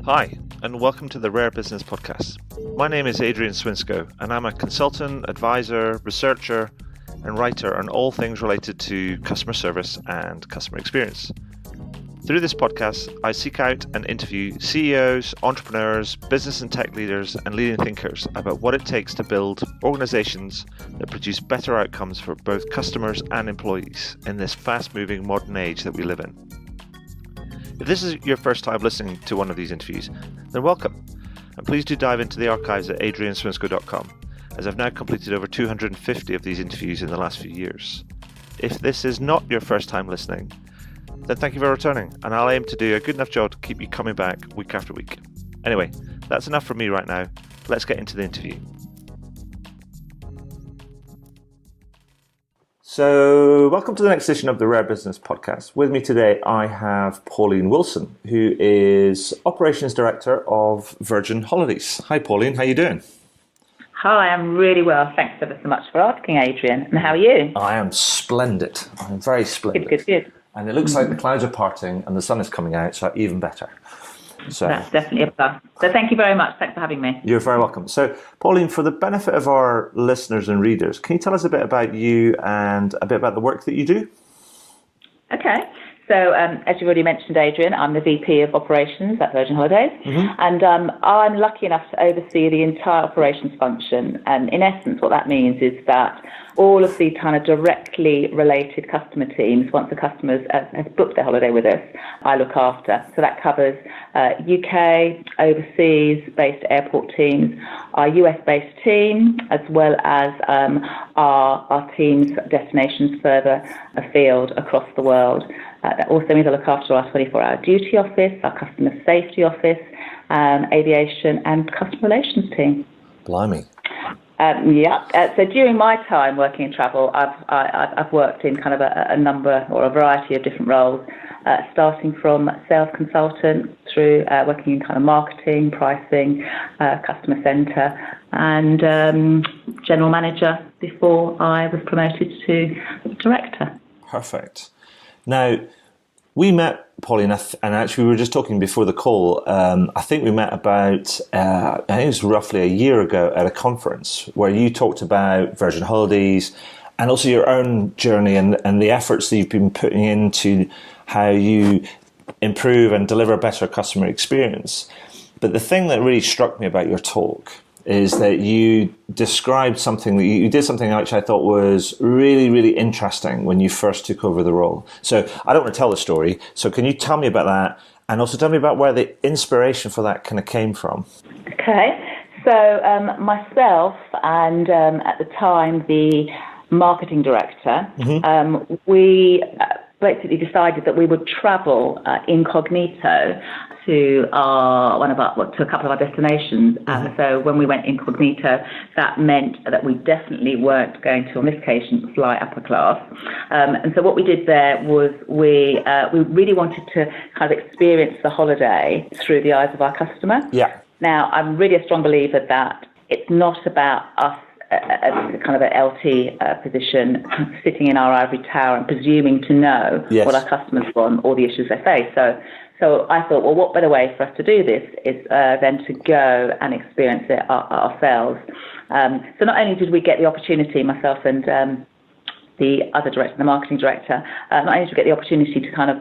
Hi, and welcome to the Rare Business Podcast. My name is Adrian Swinsko, and I'm a consultant, advisor, researcher, and writer on all things related to customer service and customer experience. Through this podcast, I seek out and interview CEOs, entrepreneurs, business and tech leaders, and leading thinkers about what it takes to build organizations that produce better outcomes for both customers and employees in this fast-moving modern age that we live in. If this is your first time listening to one of these interviews, then welcome, and please do dive into the archives at adrianswinsco.com, as I've now completed over 250 of these interviews in the last few years. If this is not your first time listening, then thank you for returning, and I'll aim to do a good enough job to keep you coming back week after week. Anyway, that's enough from me right now. Let's get into the interview. So, welcome to the next edition of the Rare Business Podcast. With me today, I have Pauline Wilson, who is Operations Director of Virgin Holidays. Hi, Pauline. How are you doing? Hi, I'm really well. Thanks ever so much for asking, Adrian. And how are you? I am splendid. I'm very splendid. Good. And it looks like the clouds are parting and the sun is coming out, so even better. So that's definitely a plus. So thank you very much. Thanks for having me. You're very welcome. So, Pauline, for the benefit of our listeners and readers, can you tell us a bit about you and a bit about the work that you do? Okay. So, as you've already mentioned, Adrian, I'm the VP of Operations at Virgin Holidays, and I'm lucky enough to oversee the entire operations function. And in essence, what that means is that all of the kind of directly related customer teams, once the customer has booked their holiday with us, I look after. So that covers UK, overseas-based airport teams, our US-based team, as well as our team's destinations further afield across the world. That also means I look after our 24-hour duty office, our customer safety office, aviation and customer relations team. Blimey. So during my time working in travel, I've worked in kind of a number or a variety of different roles, starting from sales consultant through working in kind of marketing, pricing, customer centre, and general manager before I was promoted to director. Perfect. Now, we met, Pauline, and actually we were just talking before the call. I think we met about, I think it was roughly a year ago at a conference where you talked about Virgin Holidays and also your own journey and the efforts that you've been putting into how you improve and deliver a better customer experience. But the thing that really struck me about your talk is that you described something, that you did something which I thought was really, really interesting when you first took over the role. So I don't want to tell the story, so can you tell me about that, and also tell me about where the inspiration for that kind of came from? Okay, so myself and at the time the marketing director, we basically decided that we would travel incognito to a couple of our destinations. So when we went incognito, that meant that we definitely weren't going to, on this occasion, fly upper class. And so what we did there was we really wanted to kind of experience the holiday through the eyes of our customer. Yeah. Now, I'm really a strong believer that it's not about us a kind of an LT position, sitting in our ivory tower and presuming to know what our customers want or the issues they face. So I thought, well, what better way for us to do this is than to go and experience it ourselves. So not only did we get the opportunity, myself and the other director, the marketing director, not only did we get the opportunity to kind of,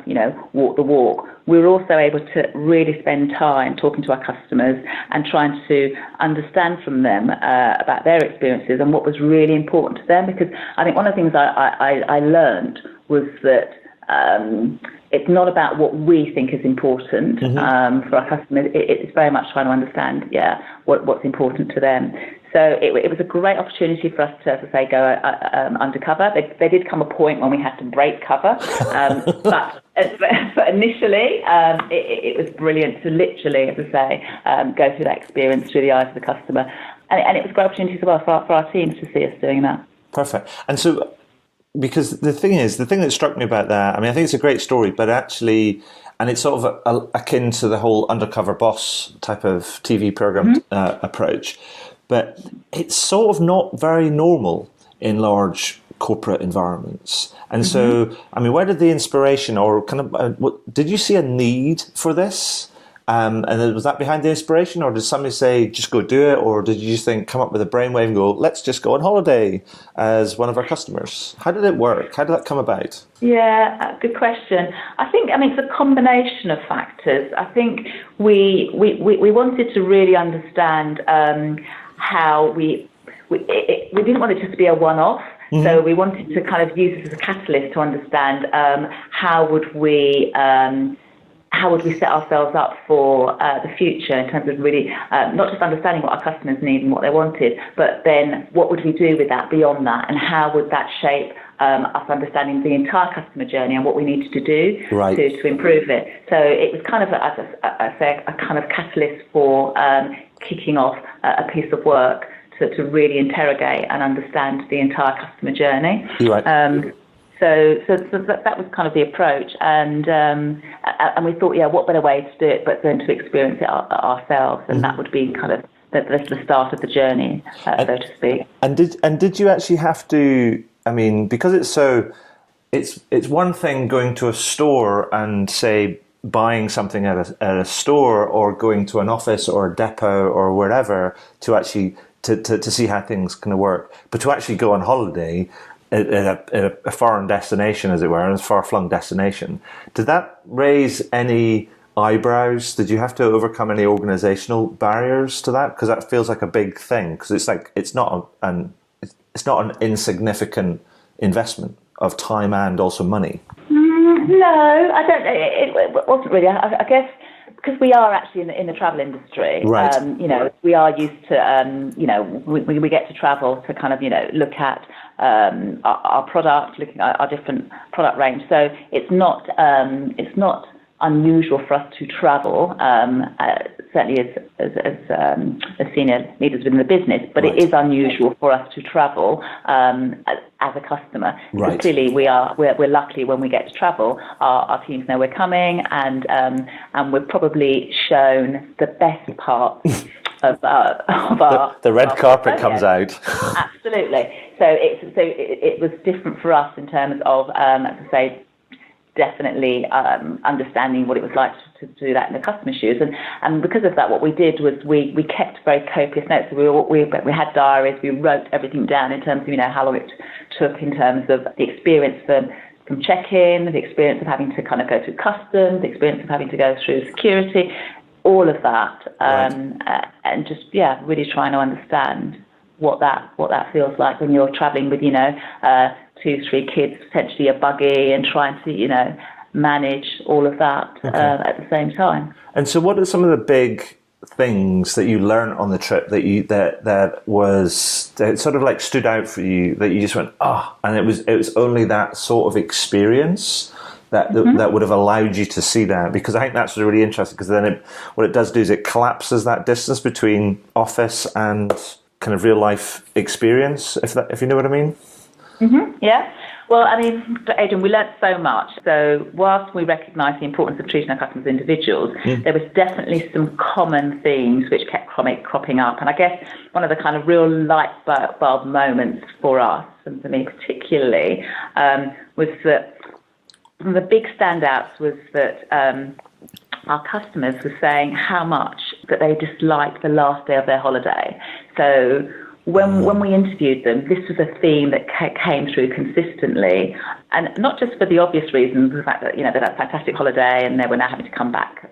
walk the walk, we were also able to really spend time talking to our customers and trying to understand from them about their experiences and what was really important to them. Because I think one of the things I learned was that it's not about what we think is important for our customers. It's very much trying to understand, what's important to them. So it was a great opportunity for us to, as I say, go undercover. There did come a point when we had to break cover, but initially it was brilliant to literally, as I say, go through that experience through the eyes of the customer. And it was a great opportunity as well for our teams to see us doing that. Perfect. And so, because the thing that struck me about that, I mean, I think it's a great story, but actually, and it's sort of akin to the whole Undercover Boss type of TV program approach, but it's sort of not very normal in large corporate environments. And so, I mean, where did the inspiration or kind of, did you see a need for this? And was that behind the inspiration, or did somebody say, just go do it? Or did you just come up with a brainwave and go, let's just go on holiday as one of our customers? How did it work? How did that come about? Yeah, good question. It's a combination of factors. I think we wanted to really understand how we didn't want it just to be a one-off. Mm-hmm. So we wanted to kind of use it as a catalyst to understand how would we set ourselves up for the future in terms of really not just understanding what our customers need and what they wanted, but then what would we do with that beyond that, and how would that shape us understanding the entire customer journey and what we needed to do to improve it. So it was kind of, a kind of catalyst for kicking off a piece of work to really interrogate and understand the entire customer journey. Right. So that was kind of the approach, and we thought, what better way to do it but then to experience it ourselves, and that would be kind of the start of the journey, so to speak. And did you actually have to? I mean, because it's one thing going to a store and say buying something at a store, or going to an office or a depot or wherever to actually to see how things kind of work, but to actually go on holiday at a foreign destination, as it were, a far-flung destination. Did that raise any eyebrows? Did you have to overcome any organizational barriers to that? Because that feels like a big thing. Because it's not an insignificant investment of time and also money. No, I don't. It wasn't really. I guess because we are actually in the travel industry. Right. We are used to. We get to travel to kind of look at our product, looking at our different product range. So it's not unusual for us to travel, certainly as senior leaders within the business, but it is unusual for us to travel as a customer. Right. Because clearly we're lucky when we get to travel. Our teams know we're coming, and we're probably shown the best parts of our the red carpet comes out. Absolutely. So it was different for us in terms of, as I say, definitely understanding what it was like to do that in the customer shoes, and because of that, what we did was we kept very copious notes. So we had diaries. We wrote everything down in terms of how long it took in terms of the experience from check-in, the experience of having to kind of go through customs, the experience of having to go through security, all of that, and just really trying to understand what that feels like when you're traveling with 2-3 kids, potentially a buggy, and trying to manage all of that at the same time. And so, what are some of the big things that you learned on the trip that sort of like stood out for you, that you just went and it was only that sort of experience that would have allowed you to see that? Because I think that's really interesting, because then what it does do is it collapses that distance between office and kind of real life experience, if you know what I mean. Mm-hmm. Yeah. Well, I mean, Adrian, we learnt so much. So whilst we recognise the importance of treating our customers as individuals, there was definitely some common themes which kept cropping up. And I guess one of the kind of real light bulb moments for us, and for me particularly, was that one of the big standouts was that our customers were saying how much that they disliked the last day of their holiday. So when we interviewed them, this was a theme that came through consistently, and not just for the obvious reasons, the fact that they had a fantastic holiday and they were now having to come back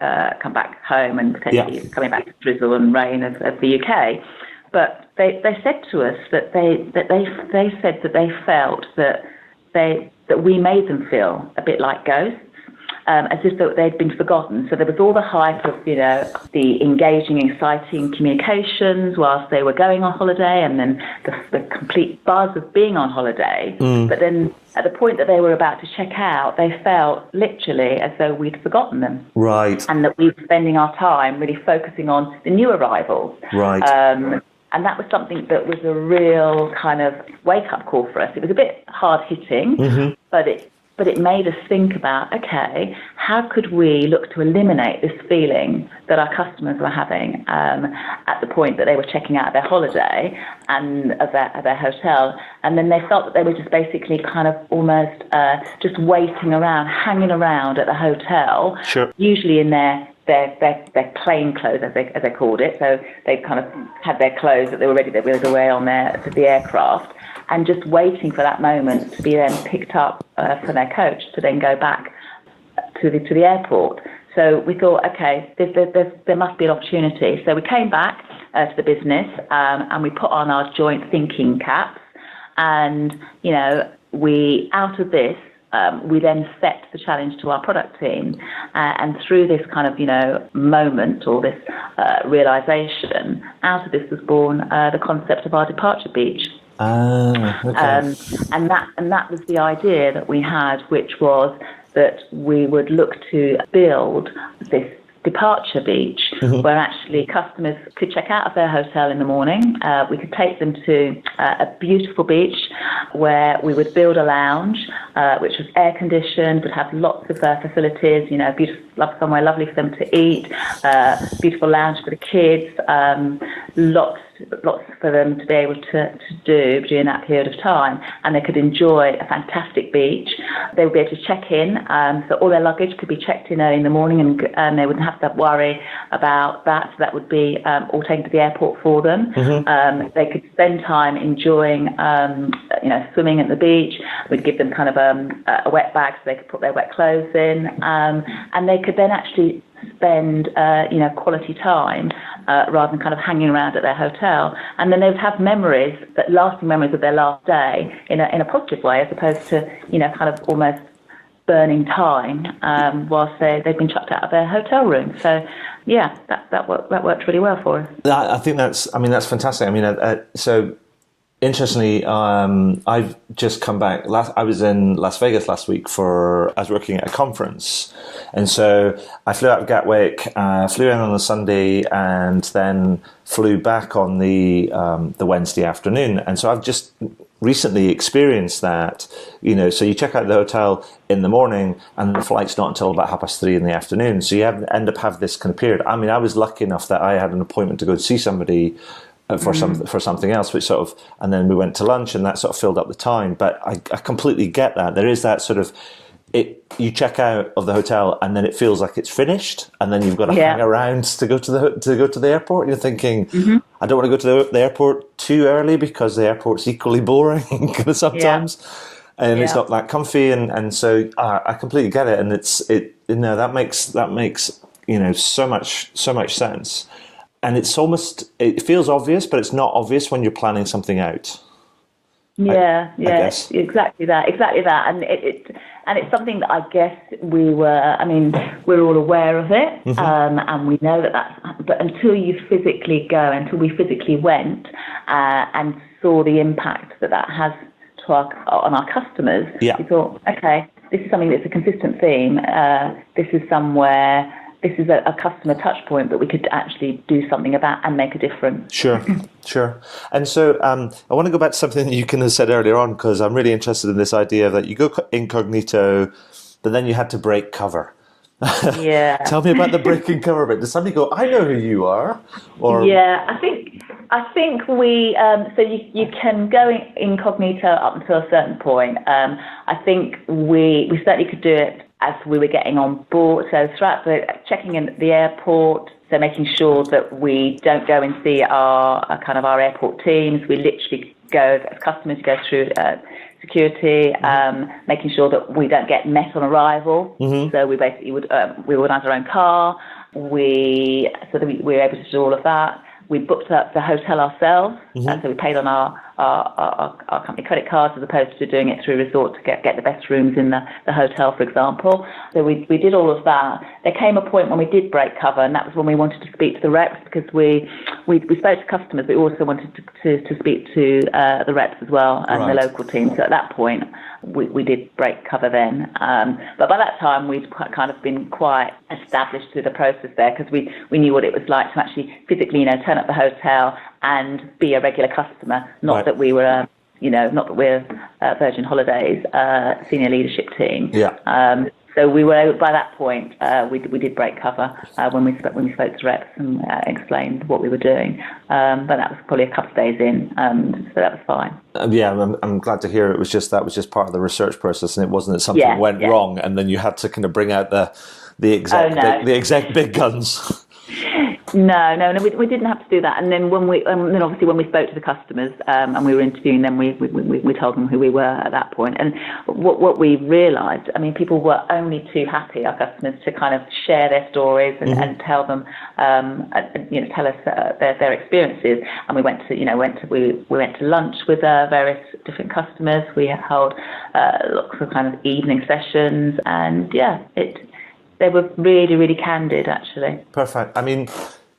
home and potentially coming back to drizzle and rain of the UK, but they said to us that they said that they felt that we made them feel a bit like ghosts. As if they'd been forgotten. So there was all the hype of, the engaging, exciting communications whilst they were going on holiday, and then the complete buzz of being on holiday. But then at the point that they were about to check out, they felt literally as though we'd forgotten them. Right. And that we were spending our time really focusing on the new arrivals. Right. And that was something that was a real kind of wake-up call for us. It was a bit hard-hitting, but it made us think about, okay, how could we look to eliminate this feeling that our customers were having at the point that they were checking out their holiday and of their hotel, And then they felt that they were just basically kind of almost just waiting around, hanging around at the hotel, sure. usually in their plain clothes, as they called it. So they kind of had their clothes that they were ready to wheel away on to the aircraft, and just waiting for that moment to be then picked up for their coach to then go back to the airport. So we thought, okay, there must be an opportunity. So we came back to the business and we put on our joint thinking caps, and we out of this. We then set the challenge to our product team, and through this kind of moment or this realization, out of this was born the concept of our departure beach. Okay. And that was the idea that we had, which was that we would look to build this departure beach, where actually customers could check out of their hotel in the morning. We could take them to a beautiful beach where we would build a lounge, which was air conditioned, would have lots of facilities, beautiful, somewhere lovely for them to eat, beautiful lounge for the kids, lots for them to be able to do during that period of time, and they could enjoy a fantastic beach. They would be able to check in, so all their luggage could be checked in early in the morning, and they wouldn't have to worry about that. So that would be all taken to the airport for them. They could spend time enjoying, swimming at the beach. We'd give them kind of a wet bag so they could put their wet clothes in, and they could then actually spend quality time rather than kind of hanging around at their hotel, and then they would have lasting memories of their last day in a positive way, as opposed to kind of almost burning time whilst they've been chucked out of their hotel room. So yeah, that worked really well for us. I think that's fantastic. So interestingly, I've just come back. I was in Las Vegas last week I was working at a conference, and so I flew out of Gatwick, flew in on a Sunday, and then flew back on the Wednesday afternoon. And so I've just recently experienced that. So you check out the hotel in the morning, and the flight's not until about 3:30 in the afternoon. So you end up having this kind of period. I was lucky enough that I had an appointment to go see somebody for something else, which sort of, and then we went to lunch, and that sort of filled up the time. But I completely get that. There is that sort of, you check out of the hotel, and then it feels like it's finished, and then you've got to hang around to go to the airport. You're thinking, I don't want to go to the airport too early because the airport's equally boring sometimes, and it's not that comfy, and so I completely get it, and that makes so much sense. And it feels obvious, but it's not obvious when you're planning something out. Yeah, exactly that. And it's something that I guess we're all aware of it, and we know but until you physically until we physically went and saw the impact that has on our customers, we thought, okay, this is something that's a consistent theme. This is a customer touch point that we could actually do something about and make a difference. Sure. And so I want to go back to something that you kind of said earlier on, because I'm really interested in this idea that you go incognito, but then you had to break cover. Yeah. Tell me about the breaking cover bit. Does somebody go, I know who you are? Or yeah, I think we so you can go incognito up until a certain point. I think we certainly could do it as we were getting on board. So throughout checking in at the airport, so making sure that we don't go and see our airport teams. We literally go, as customers, go through security, making sure that we don't get met on arrival. So we basically would organise our own car. So that we were able to do all of that. We booked up the hotel ourselves, so we paid on our company credit cards as opposed to doing it through resort to get the best rooms in the hotel, for example. So we did all of that. There came a point when we did break cover, and that was when we wanted to speak to the reps, because we spoke to customers, but we also wanted to speak to the reps as well and the local team. So at that point, we did break cover then. But by that time, we'd kind of been quite established through the process there, because we knew what it was like to actually physically, turn up the hotel and be a regular customer. Not that we were, not that we're Virgin Holidays senior leadership team. So we were by that point. We did break cover when we spoke to reps and explained what we were doing. But that was probably a couple of days in, so that was fine. I'm glad to hear it was just part of the research process, and it wasn't that something went wrong, and then you had to kind of bring out the exec big guns. No, we didn't have to do that. And then then obviously when we spoke to the customers and we were interviewing them, we told them who we were at that point. And what we realised, I mean, people were only too happy, our customers, to kind of share their stories and tell them, tell us their experiences. And we went to lunch with various different customers. We held lots of kind of evening sessions, and they were really, really candid, actually. Perfect. I mean,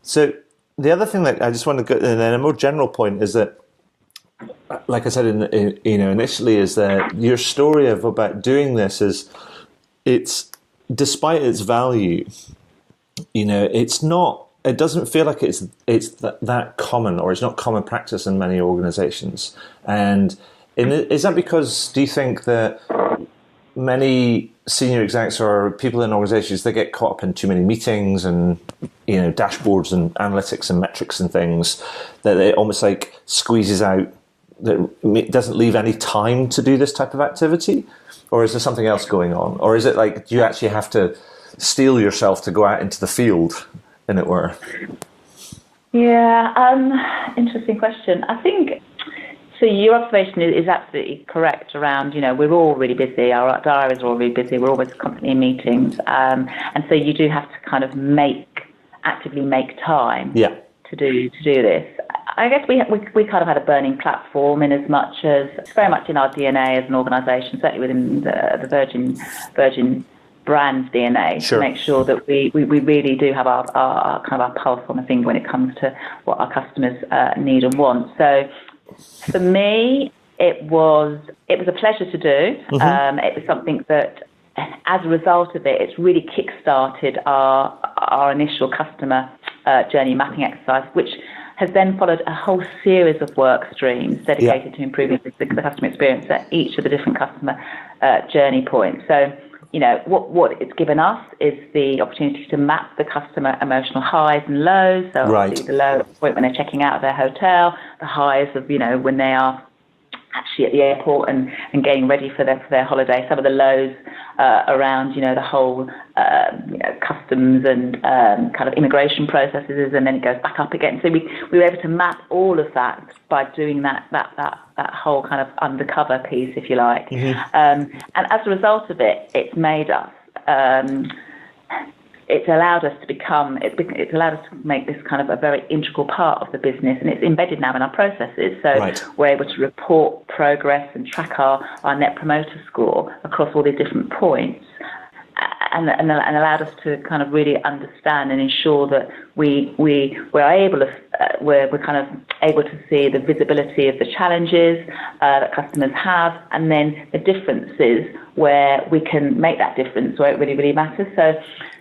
so the other thing that I just want to go, and then a more general point is that, like I said, initially, is that your story about doing this it's despite its value, it's not. It doesn't feel like it's that common, or it's not common practice in many organisations. And is that because, do you think that many senior execs or people in organizations, they get caught up in too many meetings and dashboards and analytics and metrics and things, that it almost like squeezes out, that it doesn't leave any time to do this type of activity? Or is there something else going on? Or is it like, do you actually have to steel yourself to go out into the field, as it were? Yeah, interesting question. I think, so your observation is absolutely correct around, we're all really busy, our diaries are all really busy, we're always constantly in meetings, and so you do have to kind of actively make time to do this. I guess we kind of had a burning platform, in as much as it's very much in our DNA as an organisation, certainly within the Virgin brand DNA, to make sure that we really do have our kind of our pulse on the finger when it comes to what our customers need and want. So for me, it was a pleasure to do. It was something that, as a result of it, it's really kick-started our initial customer journey mapping exercise, which has then followed a whole series of work streams dedicated to improving the customer experience at each of the different customer journey points. So, what it's given us is the opportunity to map the customer emotional highs and lows. So obviously the low point when they're checking out of their hotel, the highs of, when they are actually at the airport and getting ready for their holiday. Some of the lows around, the whole, customs and kind of immigration processes, and then it goes back up again. So we were able to map all of that by doing that whole kind of undercover piece, if you like. And as a result of it, it's made us. It's allowed us to make this kind of a very integral part of the business, and it's embedded now in our processes. So we're able to report progress and track our net promoter score across all these different points, and allowed us to kind of really understand and ensure that we're kind of able to see the visibility of the challenges that customers have, and then the differences where we can make that difference where it really, really matters.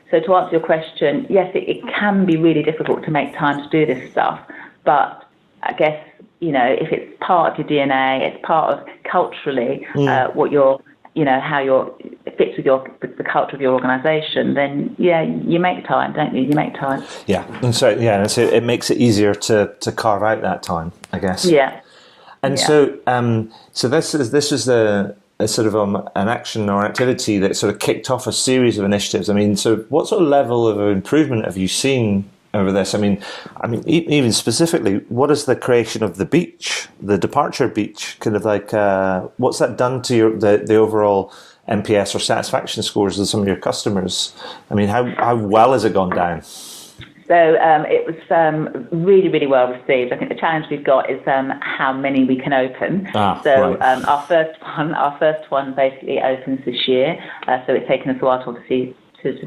So to answer your question, yes, it can be really difficult to make time to do this stuff, but I guess, if it's part of your DNA, it's part of culturally what you're, how it fits with the culture of your organisation, then you make time, don't you? You make time. Yeah, and so it makes it easier to carve out that time, I guess. Yeah. And so this is a sort of an action or activity that sort of kicked off a series of initiatives. I mean, so what sort of level of improvement have you seen over this? I mean, even specifically, what is the creation of the beach, the departure beach, kind of like, what's that done to the overall NPS or satisfaction scores of some of your customers? I mean, how well has it gone down? So it was really, really well received. I think the challenge we've got is how many we can open. Our first one basically opens this year. So it's taken us a while to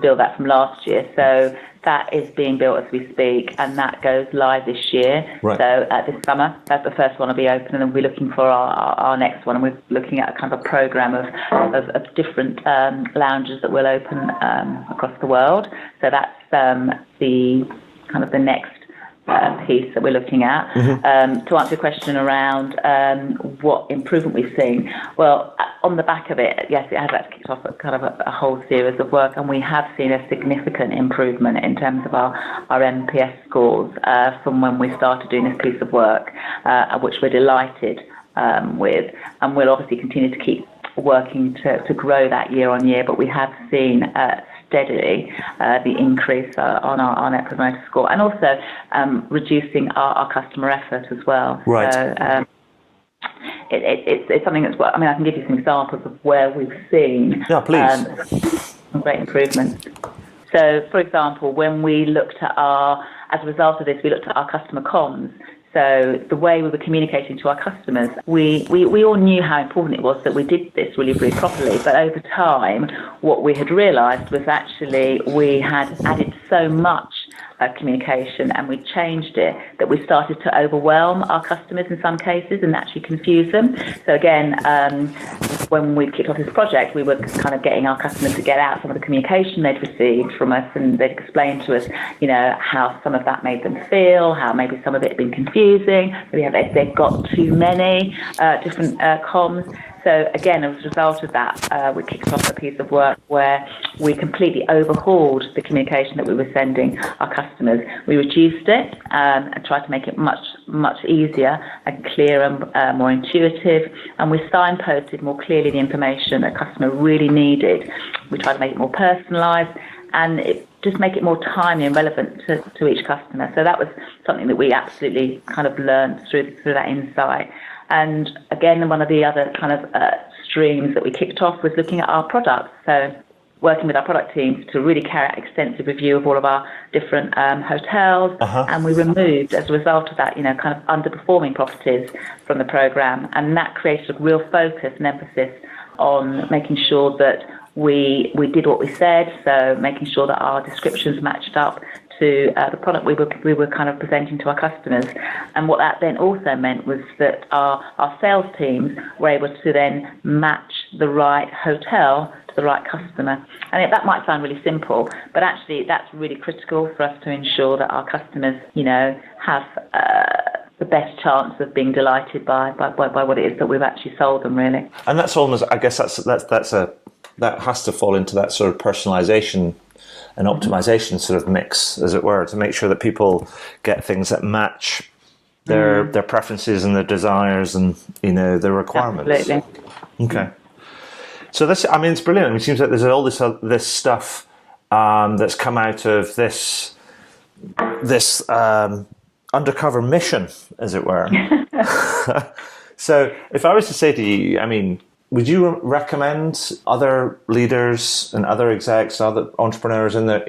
build that from last year. So that is being built as we speak, and that goes live this year. So this summer, that's the first one will be open, and then we'll be looking for our next one. And we're looking at a kind of a program of different lounges that will open across the world. So that's the kind of the next piece that we're looking at. To answer your question around what improvement we've seen, well, on the back of it, yes, it has actually kicked off kind of a whole series of work, and we have seen a significant improvement in terms of our NPS scores from when we started doing this piece of work, which we're delighted with, and we'll obviously continue to keep working to grow that year on year, but we have seen steadily the increase on our Net Promoter Score, and also reducing our customer effort as well. Right. So, it's something that's, I mean, I can give you some examples of where we've seen some great improvements. So, for example, when we looked at as a result of this, we looked at our customer comms. So the way we were communicating to our customers, we all knew how important it was that we did this really, really properly. But over time, what we had realised was actually we had added so much communication, and we changed it that we started to overwhelm our customers in some cases and actually confuse them. So again, when we kicked off this project, we were kind of getting our customers to get out some of the communication they'd received from us, and they'd explain to us, you know, how some of that made them feel, how maybe some of it had been confusing, maybe they'd got too many different comms. So again, as a result of that, we kicked off a piece of work where we completely overhauled the communication that we were sending our customers. We reduced it and tried to make it much, much easier and clearer, more intuitive. And we signposted more clearly the information that a customer really needed. We tried to make it more personalised and just make it more timely and relevant to each customer. So that was something that we absolutely kind of learned through that insight. And again, one of the other kind of streams that we kicked off was looking at our products. So working with our product teams to really carry out extensive review of all of our different hotels. And we removed, as a result of that, you know, kind of underperforming properties from the programme. And that created a real focus and emphasis on making sure that we did what we said, so making sure that our descriptions matched up to the product we were kind of presenting to our customers. And what that then also meant was that our sales teams were able to then match the right hotel to the right customer. And that might sound really simple, but actually that's really critical for us to ensure that our customers, you know, have the best chance of being delighted by what it is that we've actually sold them, really. And that's almost, I guess that has to fall into that sort of personalisation and optimization sort of mix, as it were, to make sure that people get things that match their preferences and their desires and, you know, their requirements. Absolutely. Okay. So this, I mean, it's brilliant. I mean, it seems like there's all this stuff that's come out of this undercover mission, as it were. So if I was to say to you, I mean, would you recommend other leaders and other execs, other entrepreneurs in their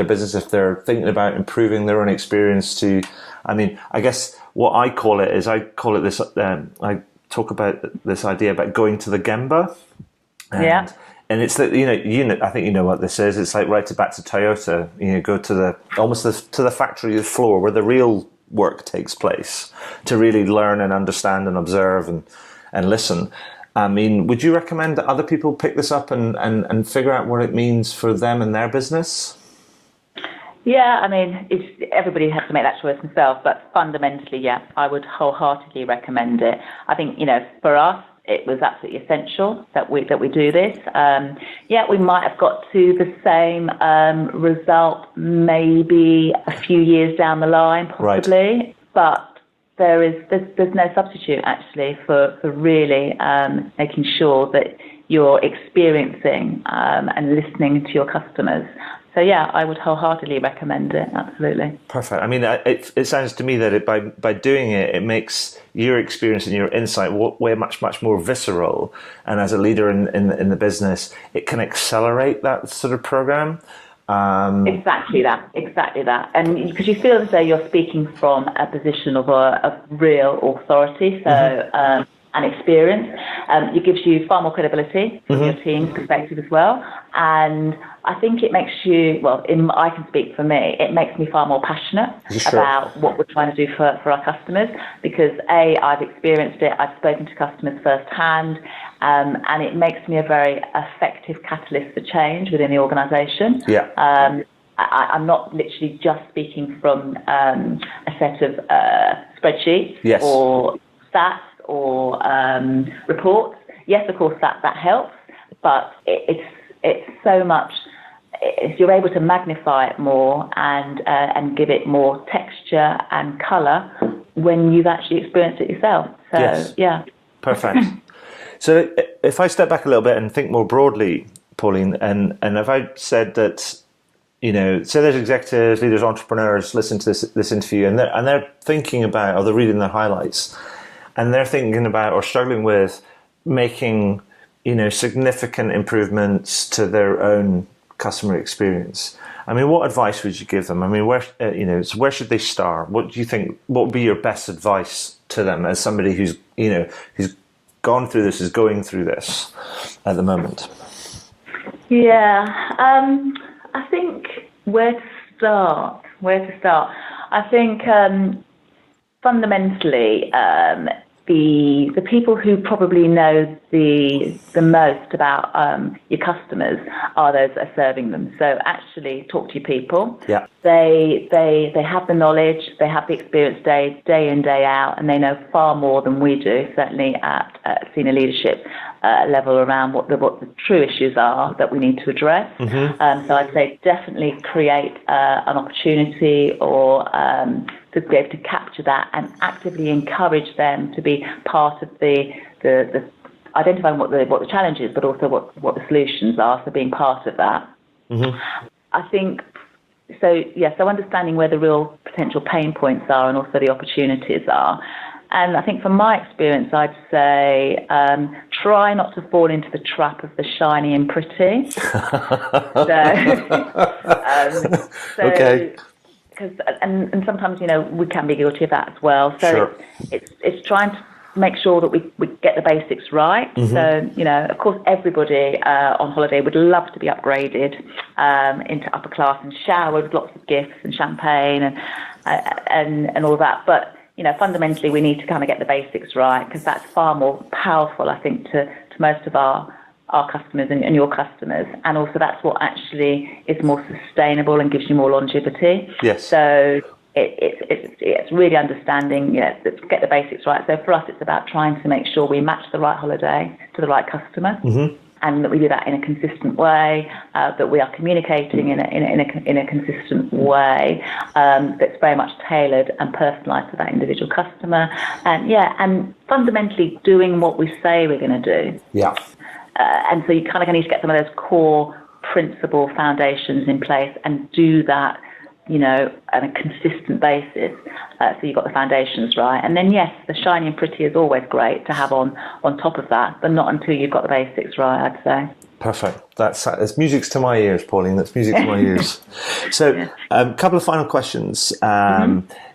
business, if they're thinking about improving their own experience to, I mean, I guess what I call it this, I talk about this idea about going to the Gemba. And it's that, I think you know what this is. It's like back to Toyota, go to the factory floor where the real work takes place to really learn and understand and observe and listen. I mean, would you recommend that other people pick this up and figure out what it means for them and their business? Yeah, I mean, everybody has to make that choice themselves, but fundamentally, yeah, I would wholeheartedly recommend it. I think, for us, it was absolutely essential that we do this. We might have got to the same result maybe a few years down the line, possibly, right. But there's no substitute actually for really making sure that you're experiencing and listening to your customers. So yeah, I would wholeheartedly recommend it. Absolutely. Perfect. I mean, it sounds to me that by doing it, it makes your experience and your insight way much more visceral. And as a leader in the business, it can accelerate that sort of program. Exactly that. And because you feel as though you're speaking from a position of real authority, so and experience, it gives you far more credibility from your team's perspective as well. And I think it makes you, I can speak for me, it makes me far more passionate about what we're trying to do for our customers, because I've experienced it, I've spoken to customers firsthand, and it makes me a very effective catalyst for change within the organisation. I'm not literally just speaking from a set of spreadsheets or stats or reports. Yes, of course, that helps, but it's so much. If you're able to magnify it more and give it more texture and colour when you've actually experienced it yourself. So, yeah. Perfect. So if I step back a little bit and think more broadly, Pauline, and if I said that, say there's executives, leaders, entrepreneurs listen to this interview and they're thinking about, or they're reading the highlights, and they're thinking about or struggling with making, significant improvements to their own customer experience. I mean, what advice would you give them? I mean, where should they start? What do you think? What would be your best advice to them as somebody who's gone through this, is going through this at the moment? Yeah, I think where to start. I think fundamentally, the people who probably know the most about your customers are those that are serving them. So actually talk to your people. Yeah. They have the knowledge, they have the experience day in, day out, and they know far more than we do, certainly at senior leadership level, around what the true issues are that we need to address. So I'd say definitely create an opportunity or to be able to capture that and actively encourage them to be part of the identifying what the challenge is, but also what the solutions are. So being part of that. I think so. Yeah. So understanding where the real potential pain points are and also the opportunities are. And I think from my experience, I'd say try not to fall into the trap of the shiny and pretty. Okay. Because and sometimes we can be guilty of that as well. So it's trying to make sure that we get the basics right. So of course everybody on holiday would love to be upgraded into upper class and showered with lots of gifts and champagne and all that. But fundamentally we need to kind of get the basics right, because that's far more powerful, I think, to most of our customers and your customers, and also that's what actually is more sustainable and gives you more longevity. Yes. So it's really understanding, get the basics right. So for us, it's about trying to make sure we match the right holiday to the right customer, and that we do that in a consistent way, that we are communicating in a consistent way, that's very much tailored and personalised to that individual customer, and fundamentally doing what we say we're going to do. Yeah. And so you kind of need to get some of those core principle foundations in place and do that, on a consistent basis. So you've got the foundations right. And then, yes, the shiny and pretty is always great to have on top of that, but not until you've got the basics right, I'd say. Perfect. That's music to my ears, Pauline. That's music to my ears. So a couple of final questions.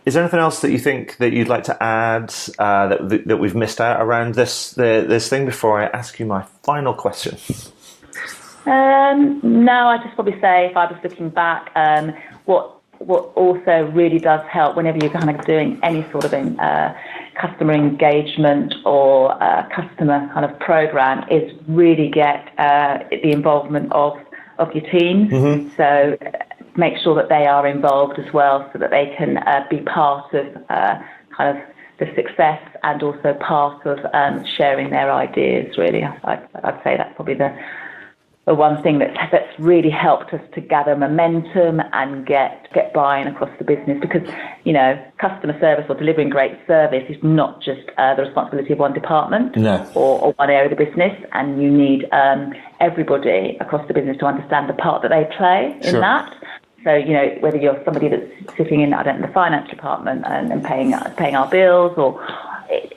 Is there anything else that you think that you'd like to add that we've missed out around this thing before I ask you my final question? No, I'd just probably say, if I was looking back, what also really does help whenever you're kind of doing any sort of customer engagement or customer kind of program is really get the involvement of your team. So make sure that they are involved as well, so that they can be part of kind of the success and also part of sharing their ideas. Really, I'd say that's probably the one thing that's really helped us to gather momentum and get buy-in across the business, because customer service or delivering great service is not just the responsibility of one department or one area of the business, and you need everybody across the business to understand the part that they play in that. So whether you're somebody that's sitting in the finance department and paying our bills, or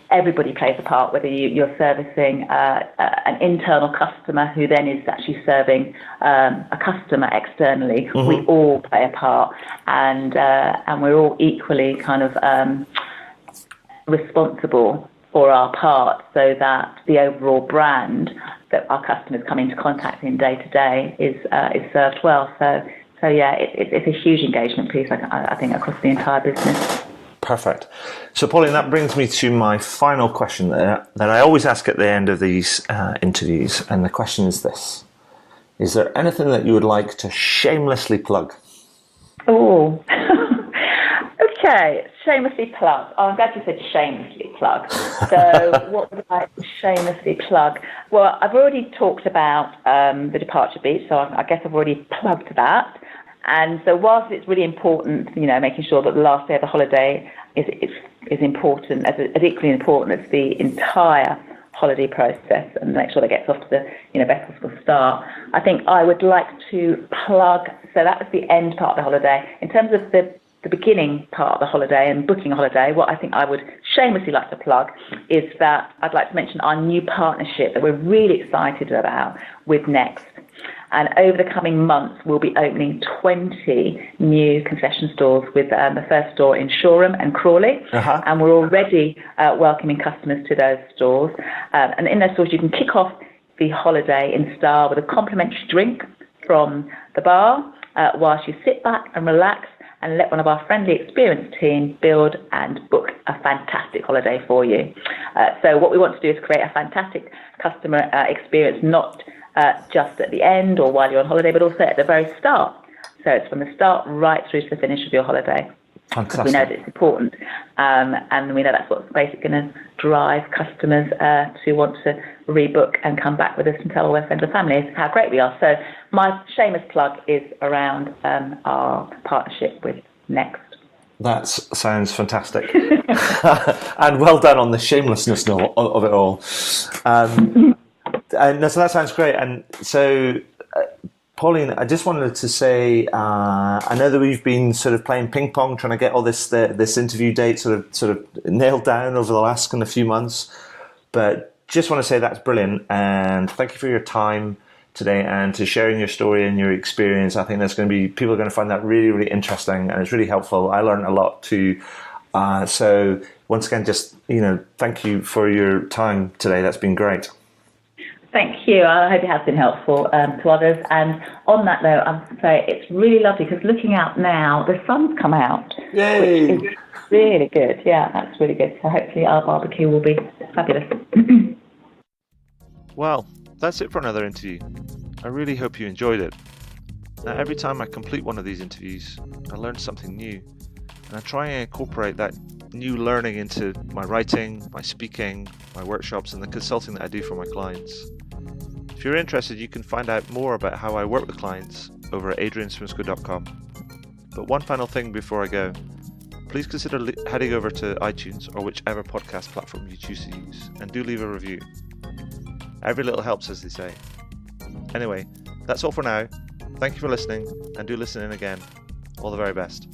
everybody plays a part, whether you're servicing an internal customer who then is actually serving a customer externally. We all play a part, and we're all equally kind of responsible for our part, so that the overall brand that our customers come into contact in day to day is served well. So yeah, it's a huge engagement piece, I think, across the entire business. Perfect. So, Pauline, that brings me to my final question that I always ask at the end of these interviews, and the question is this: is there anything that you would like to shamelessly plug? Oh, okay. Shamelessly plug. Oh, I'm glad you said shamelessly plug. So, what would I shamelessly plug? Well, I've already talked about the departure beach, so I guess I've already plugged that. And so, whilst it's really important, making sure that the last day of the holiday is important, as equally important as the entire holiday process, and make sure that gets off to the best possible start. I think I would like to plug, so that was the end part of the holiday. In terms of the beginning part of the holiday and booking a holiday, what I think I would shamelessly like to plug is that I'd like to mention our new partnership that we're really excited about with Next. And over the coming months, we'll be opening 20 new concession stores, with the first store in Shoreham and Crawley. Uh-huh. And we're already welcoming customers to those stores. And in those stores, you can kick off the holiday in style with a complimentary drink from the bar, whilst you sit back and relax and let one of our friendly experience team build and book a fantastic holiday for you. So what we want to do is create a fantastic customer experience, not just at the end or while you're on holiday, but also at the very start. So it's from the start right through to the finish of your holiday. Fantastic. We know that it's important, and we know that's what's basically going to drive customers to want to rebook and come back with us and tell all their friends and families how great we are. So my shameless plug is around our partnership with Next. That sounds fantastic. And well done on the shamelessness of it all. And so that sounds great. And so, Pauline, I just wanted to say, I know that we've been sort of playing ping pong, trying to get all this interview date sort of nailed down over the last kind of few months. But just want to say that's brilliant, and thank you for your time today and to sharing your story and your experience. I think people are going to find that really, really interesting, and it's really helpful. I learned a lot too. So once again, just thank you for your time today. That's been great. Thank you. I hope it has been helpful to others. And on that note, I have to say it's really lovely because looking out now, the sun's come out. Yay! Which is really good. Yeah, that's really good. So hopefully our barbecue will be fabulous. Well, that's it for another interview. I really hope you enjoyed it. Now, every time I complete one of these interviews, I learn something new. And I try and incorporate that new learning into my writing, my speaking, my workshops, and the consulting that I do for my clients. If you're interested, you can find out more about how I work with clients over at adrianswimsco.com. But one final thing before I go, please consider heading over to iTunes or whichever podcast platform you choose to use, and do leave a review. Every little helps, as they say. Anyway, that's all for now. Thank you for listening, and do listen in again. All the very best.